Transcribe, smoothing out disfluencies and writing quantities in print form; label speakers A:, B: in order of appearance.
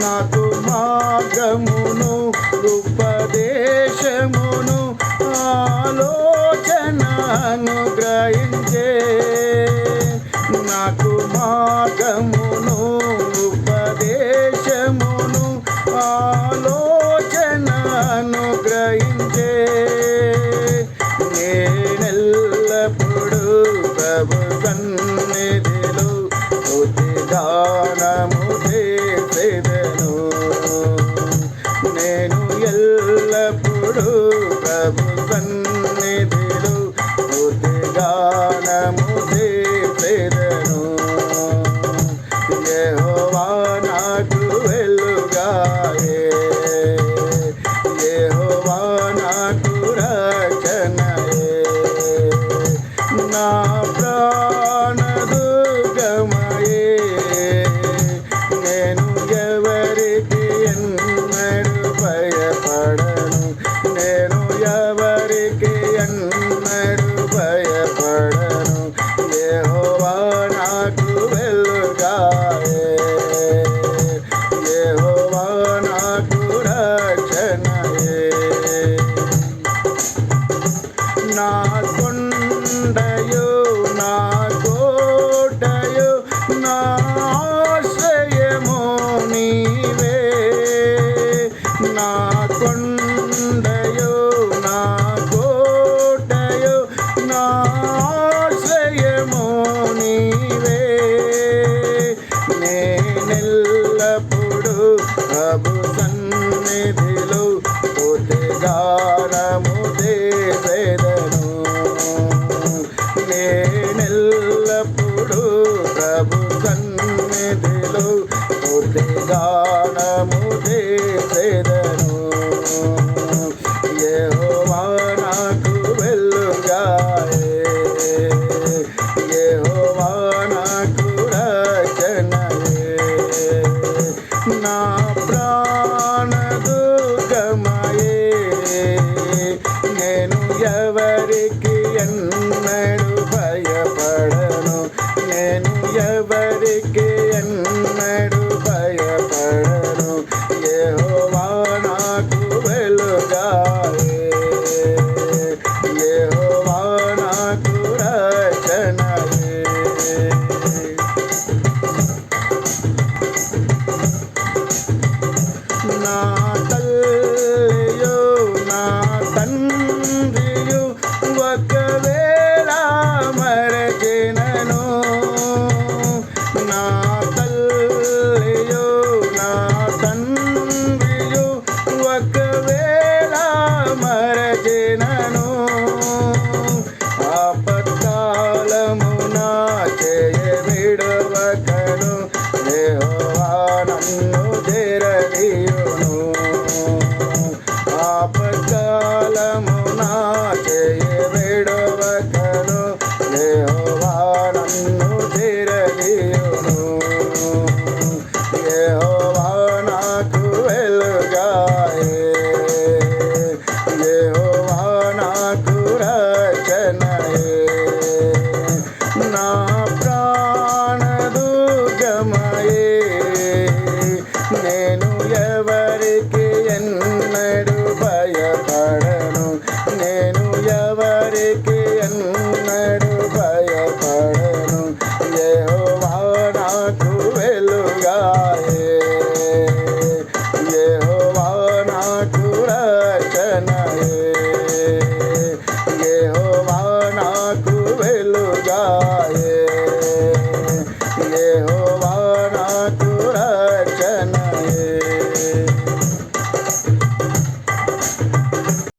A: నాకు మార్గమును ఉపదేశమును ఆలోచనను గ్రహించే. నాకు మార్గమును ఉపదేశమును ఆలోచనను గ్రహించే. నేనెల్లప్పుడు ప్రభు సన్నిధిలో స్తుతి గానము చేసెదను. నేను ఎల్లప్పుడు ప్రభు సన్నిధిలో స్తుతి గానము చేసెదను. యెహోవా నాకు వెలుగాయే, యెహోవా నాకు రక్షణయే. నా ప్రాణదుర్గమయే, నేను ఎవరికి ఎన్నడూ భయపడను. నేను ఎవరికి ఎన్నడూ భయపడను. యెహోవా నాకు వెలుగాయే, యెహోవా నాకు రక్షణయే. నా కొండయు నా కోటయు నా ఆశ్రయము నీవే. నా కొండయు నా కోటయు నా ఆశ్రయము నీవే. నేనెల్లప్పుడు ప్రభు